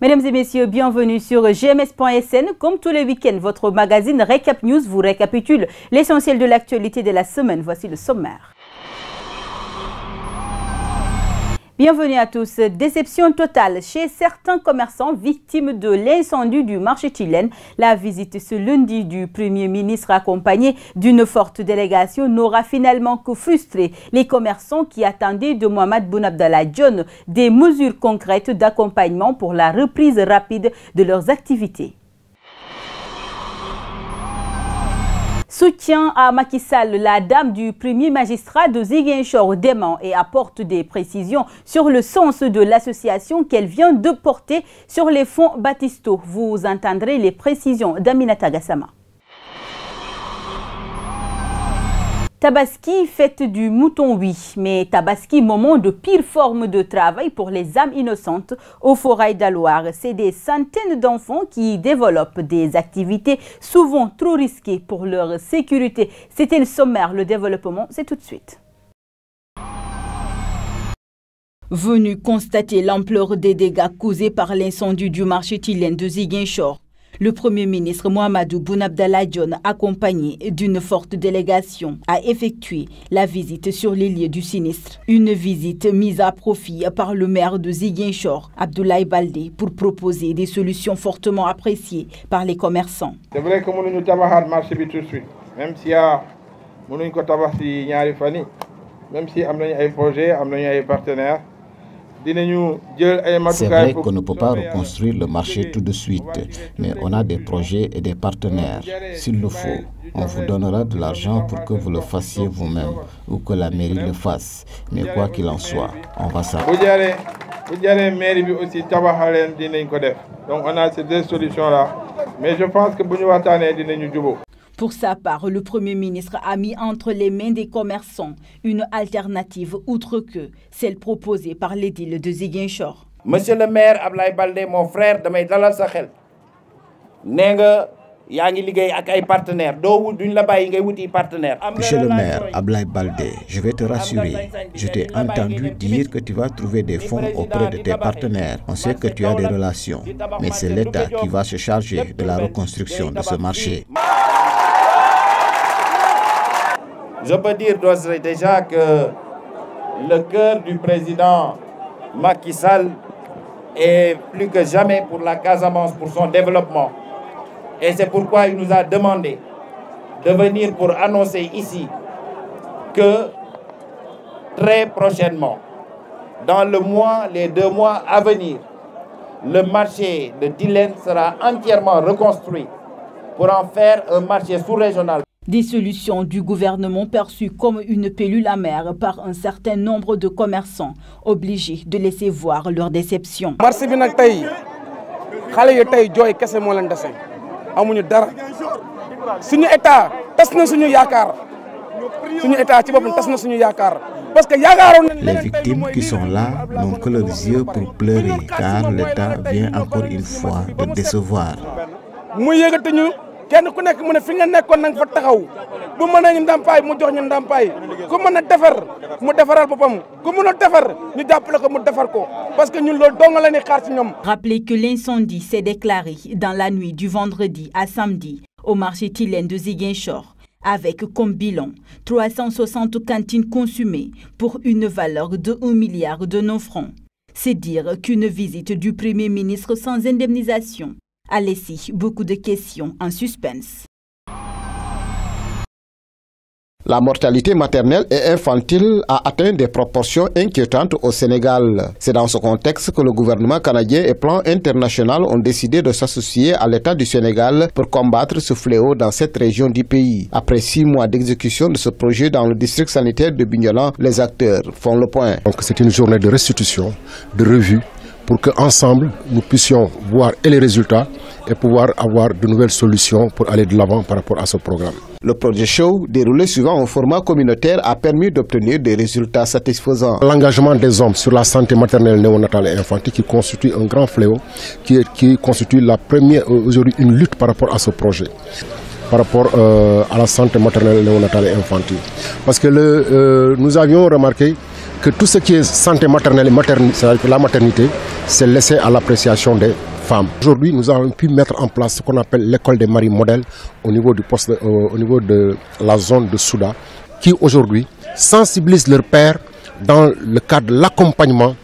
Mesdames et messieurs, bienvenue sur gms.sn. Comme tous les week-ends, votre magazine Récap News vous récapitule l'essentiel de l'actualité de la semaine. Voici le sommaire. Bienvenue à tous. Déception totale chez certains commerçants victimes de l'incendie du marché Tilène. La visite ce lundi du Premier ministre accompagné d'une forte délégation n'aura finalement que frustré les commerçants qui attendaient de Mohamed Boun Abdallah Dionne des mesures concrètes d'accompagnement pour la reprise rapide de leurs activités. Soutien à Macky Sall, la dame du premier magistrat de Ziguinchor dément et apporte des précisions sur le sens de l'association qu'elle vient de porter sur les fonds Battisto. Vous entendrez les précisions d'Aminata Gassama. Tabaski, fête du mouton, oui, mais Tabaski, moment de pire forme de travail pour les âmes innocentes au Forail d'Aloire. C'est des centaines d'enfants qui développent des activités souvent trop risquées pour leur sécurité. C'était le sommaire, le développement, c'est tout de suite. Venu constater l'ampleur des dégâts causés par l'incendie du marché Tilène de Ziguinchor, le Premier ministre Mohamed Boun Abdallah Dionne, accompagné d'une forte délégation, a effectué la visite sur les lieux du sinistre. Une visite mise à profit par le maire de Ziguinchor, Abdoulaye Baldé, pour proposer des solutions fortement appréciées par les commerçants. C'est vrai que nous avons tabac marché tout de suite, même s'il y a même si nous avons des projets, nous avons des partenaires. C'est vrai qu'on ne peut pas reconstruire le marché tout de suite, mais on a des projets et des partenaires. S'il le faut, on vous donnera de l'argent pour que vous le fassiez vous-même ou que la mairie le fasse. Mais quoi qu'il en soit, on va s'arrêter. Donc on a ces deux solutions-là. Mais je pense que nous Pour sa part, le Premier ministre a mis entre les mains des commerçants une alternative outre que celle proposée par l'édile de Ziguinchor. Monsieur le maire Abdoulaye Baldé, mon frère, damay dalal sa xel. Nee nga yaa ngi liggéey ak ay partenaires. Duñ la bàyyi ngay wuti partenaire. Monsieur le maire Abdoulaye Baldé, je vais te rassurer. Je t'ai entendu dire que tu vas trouver des fonds auprès de tes partenaires. On sait que tu as des relations, mais c'est l'État qui va se charger de la reconstruction de ce marché. Je peux dire d'ores et déjà que le cœur du président Macky Sall est plus que jamais pour la Casamance, pour son développement. Et c'est pourquoi il nous a demandé de venir pour annoncer ici que très prochainement, dans les 2 mois à venir, le marché de Tilène sera entièrement reconstruit pour en faire un marché sous-régional. Des solutions du gouvernement perçues comme une pilule amère par un certain nombre de commerçants, obligés de laisser voir leur déception. Marché bi nak tay xalé yi tay joy kessé mo len déssé amuñu dara suñu état tas na suñu yaakar suñu état ci bopum tas na suñu yaakar parce que yaakaaroon les victimes qui sont là n'ont que leurs yeux pour pleurer car l'état vient encore une fois de décevoir. Mu yëgati ñu kenn ku nekk mu ne fi nga nekkoon nang fa taxaw bu mën a ñu ndàmpaay mu jox ñu ndàmpaay ku mën a defar mu defaral boppam ku mën a defar ñu jàppale ko mu defar ko parce que ñun loolu dong la ñuy xaar ci ñoom. Rappelez que l'incendie s'est déclaré dans la nuit du vendredi à samedi au marché Tilène de Ziguinchor avec comme bilan 360 cantines consumées pour une valeur de 1 milliard de francs. C'est dire qu'une visite du Premier ministre sans indemnisation a laissé beaucoup de questions en suspense. La mortalité maternelle et infantile a atteint des proportions inquiétantes au Sénégal. C'est dans ce contexte que le gouvernement canadien et Plan International ont décidé de s'associer à l'État du Sénégal pour combattre ce fléau dans cette région du pays. Après 6 mois d'exécution de ce projet dans le district sanitaire de Bignona, les acteurs font le point. Donc c'est une journée de restitution, de revue, pour qu'ensemble nous puissions voir les résultats et pouvoir avoir de nouvelles solutions pour aller de l'avant par rapport à ce programme. Le projet Show, déroulé suivant un format communautaire, a permis d'obtenir des résultats satisfaisants. L'engagement des hommes sur la santé maternelle, néonatale et infantile qui constitue un grand fléau, qui constitue la première, aujourd'hui une lutte par rapport à ce projet. Par rapport à la santé maternelle, néonatale et infantile. Parce que nous avions remarqué que tout ce qui est santé maternelle et c'est-à-dire la maternité, c'est laissé à l'appréciation des femmes. Aujourd'hui, nous avons pu mettre en place ce qu'on appelle l'école des maris modèles au niveau de la zone de Souda, qui aujourd'hui sensibilisent leurs pères dans le cadre de l'accompagnement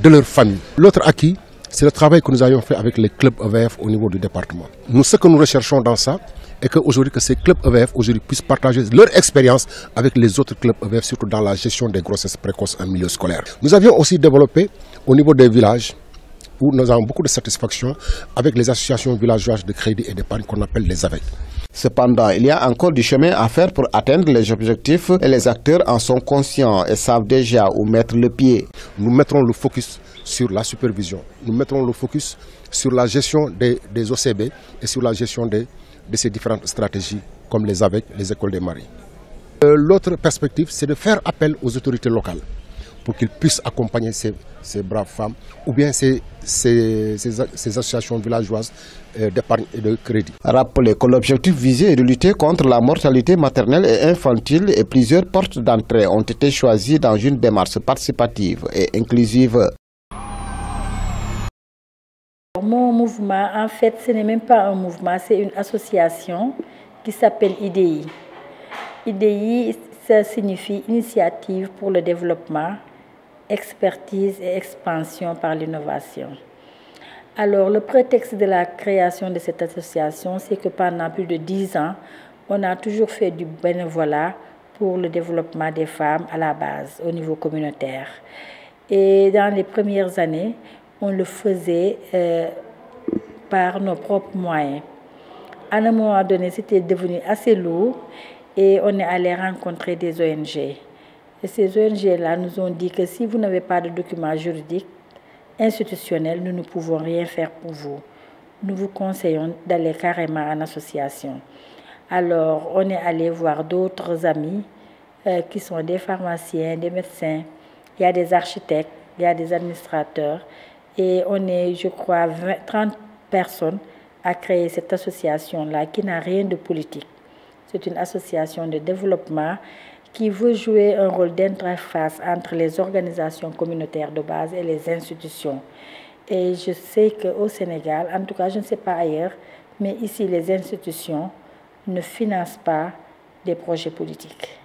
de leur famille. L'autre acquis, c'est le travail que nous avions fait avec les clubs EVF au niveau du département. Ce que nous recherchons dans ça, est qu'aujourd'hui, que ces clubs EVF puissent partager leur expérience avec les autres clubs EVF, surtout dans la gestion des grossesses précoces en milieu scolaire. Nous avions aussi développé au niveau des villages, où nous avons beaucoup de satisfaction avec les associations villageoises de crédit et d'épargne qu'on appelle les AVEC. Cependant, il y a encore du chemin à faire pour atteindre les objectifs et les acteurs en sont conscients et savent déjà où mettre le pied. Nous mettrons le focus sur la supervision, nous mettrons le focus sur la gestion des OCB et sur la gestion de ces différentes stratégies comme les AVEC, les écoles des maris. L'autre perspective, c'est de faire appel aux autorités locales pour qu'ils puissent accompagner ces braves femmes ou bien ces associations villageoises d'épargne et de crédit. Rappelez que l'objectif visé est de lutter contre la mortalité maternelle et infantile et plusieurs portes d'entrée ont été choisies dans une démarche participative et inclusive. Mon mouvement, en fait, ce n'est même pas un mouvement, c'est une association qui s'appelle IDI. IDI, ça signifie Initiative pour le développement, expertise et expansion par l'innovation. Alors, le prétexte de la création de cette association, c'est que pendant plus de 10 ans, on a toujours fait du bénévolat pour le développement des femmes à la base, au niveau communautaire. Et dans les premières années, on le faisait par nos propres moyens. À un moment donné, c'était devenu assez lourd et on est allé rencontrer des ONG. Et ces ONG-là nous ont dit que si vous n'avez pas de documents juridiques institutionnels, nous ne pouvons rien faire pour vous. Nous vous conseillons d'aller carrément en association. Alors, on est allé voir d'autres amis qui sont des pharmaciens, des médecins, il y a des architectes, il y a des administrateurs. Et on est, je crois, 30 personnes à créer cette association-là qui n'a rien de politique. C'est une association de développement qui veut jouer un rôle d'interface entre les organisations communautaires de base et les institutions. Et je sais qu'au Sénégal, en tout cas je ne sais pas ailleurs, mais ici les institutions ne financent pas des projets politiques.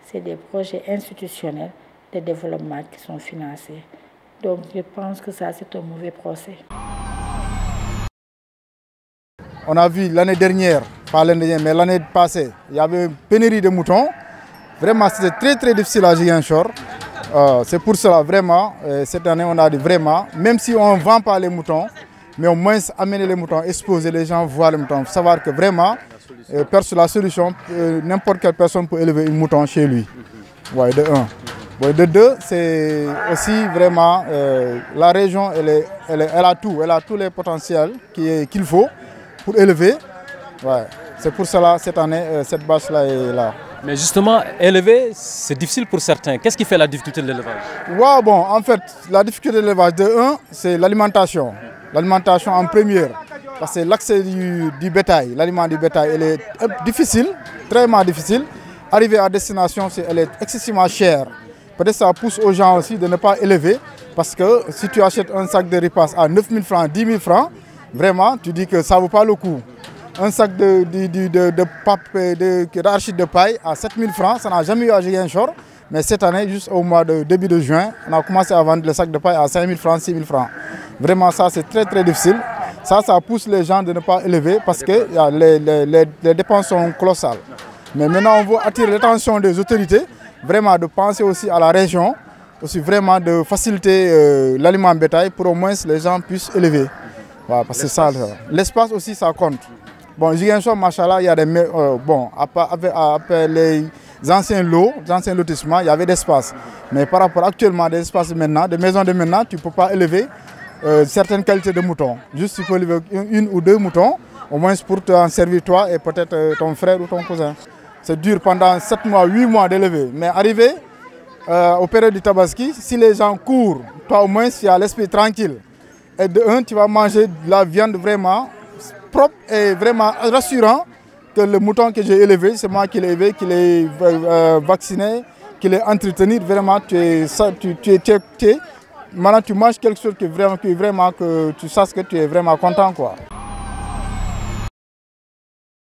C'est des projets institutionnels de développement qui sont financés. Donc je pense que ça, c'est un mauvais procès. On a vu l'année dernière, pas l'année dernière, mais l'année passée, il y avait une pénurie de moutons. Vraiment, c'était très très difficile à Ziguinchor. C'est pour cela, vraiment, cette année, on a dit vraiment, même si on ne vend pas les moutons, mais au moins amener les moutons, exposer les gens, voir les moutons. Savoir que vraiment, la solution, n'importe quelle personne peut élever un mouton chez lui. Ouais, de un. Bon, de deux, c'est aussi vraiment, la région, elle a tout, elle a tous les potentiels qu'il faut pour élever. Ouais. C'est pour cela, cette année, cette bâche-là est là. Mais justement, élever, c'est difficile pour certains. Qu'est-ce qui fait la difficulté de l'élevage? Ouais, bon, en fait, la difficulté de l'élevage, de un, c'est l'alimentation. L'alimentation en première. Parce que l'accès du bétail, l'aliment du bétail, elle est difficile, très difficile. Arriver à destination, elle est excessivement chère. Peut-être ça pousse aux gens aussi de ne pas élever. Parce que si tu achètes un sac de ripasse à 9 000 francs, 10 000 francs, vraiment, tu dis que ça ne vaut pas le coup. Un sac d'arachide de paille à 7 000 francs, ça n'a jamais eu à Ziguinchor. Mais cette année, juste au mois de début de juin, on a commencé à vendre le sac de paille à 5 000 francs, 6 000 francs. Vraiment, ça, c'est très très difficile. Ça pousse les gens de ne pas élever parce que les dépenses sont colossales. Mais maintenant, on veut attirer l'attention des autorités, vraiment de penser aussi à la région, aussi vraiment de faciliter l'aliment bétail pour au moins les gens puissent élever. Voilà, parce que ça, l'espace aussi, ça compte. Bon, Ziguinchor, machallah, il y a des... bon, après les anciens lotissements, il y avait d'espace. Mais par rapport actuellement des espaces maintenant, des maisons de maintenant, tu ne peux pas élever certaines qualités de moutons. Juste, tu peux élever une ou deux moutons, au moins pour t'en servir toi et peut-être ton frère ou ton cousin. C'est dur pendant 7 mois, 8 mois d'élever. Mais arrivé au période du Tabaski, si les gens courent, toi au moins, tu as l'esprit tranquille. Et de un, tu vas manger de la viande vraiment propre et vraiment rassurant que le mouton que j'ai élevé, c'est moi qui l'ai élevé, qui l'ai vacciné, qui les entretenir, vraiment, maintenant tu manges quelque chose que tu saches que tu es vraiment content, quoi.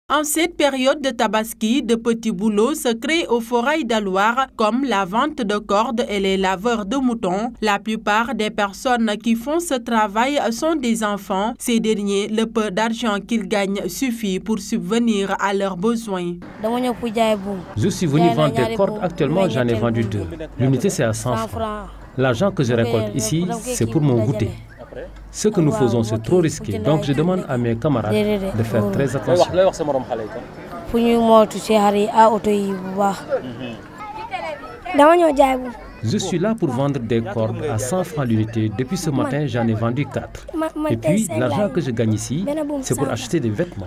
En cette période de Tabaski, de petits boulots se créent au Forail d'Aloir, comme la vente de cordes et les laveurs de moutons. La plupart des personnes qui font ce travail sont des enfants. Ces derniers, le peu d'argent qu'ils gagnent suffit pour subvenir à leurs besoins. Je suis venu vendre des cordes. Actuellement, j'en ai vendu 2. L'unité, c'est à 100 francs. L'argent que je récolte ici, c'est pour mon goûter. Ce que nous faisons, c'est trop risqué. Donc, je demande à mes camarades de faire très attention. Je suis là pour vendre des cordes à 100 francs l'unité. Depuis ce matin, j'en ai vendu 4. Et puis, l'argent que je gagne ici, c'est pour acheter des vêtements.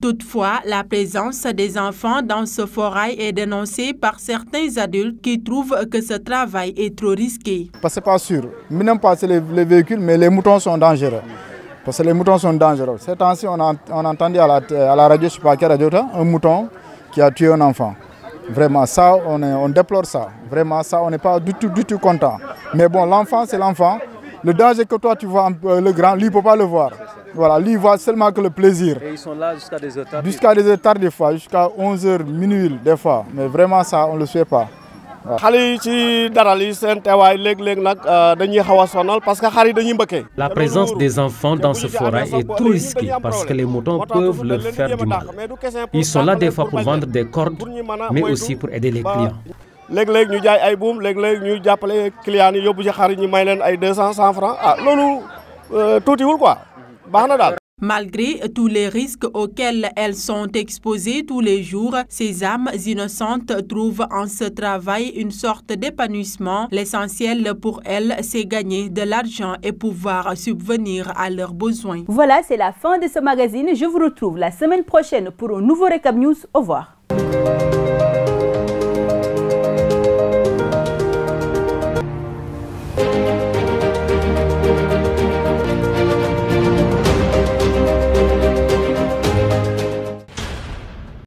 Toutefois, la présence des enfants dans ce forail est dénoncée par certains adultes qui trouvent que ce travail est trop risqué. Parce que c'est pas sûr. Même pas les véhicules, mais les moutons sont dangereux. Parce que les moutons sont dangereux. Ces temps-ci, on a entendu à la radio, je ne sais pas quelle radio, un mouton qui a tué un enfant. Vraiment, ça, on déplore ça. Vraiment, ça, on n'est pas du tout content. Mais bon, l'enfant, c'est l'enfant. Le danger que toi, tu vois, le grand, lui, il ne peut pas le voir. Voilà, lui, il voit seulement que le plaisir. Et ils sont là jusqu'à des heures tardives. Jusqu'à des heures tardives des fois, jusqu'à 11h, minuit des fois. Mais vraiment, ça, on ne le sait pas. La présence des enfants dans ce forail est trop risquée parce que les moutons peuvent leur faire du mal. Ils sont là des fois pour vendre des cordes, mais aussi pour aider les clients. Malgré tous les risques auxquels elles sont exposées tous les jours, ces âmes innocentes trouvent en ce travail une sorte d'épanouissement. L'essentiel pour elles, c'est gagner de l'argent et pouvoir subvenir à leurs besoins. Voilà, c'est la fin de ce magazine. Je vous retrouve la semaine prochaine pour un nouveau Recap News. Au revoir.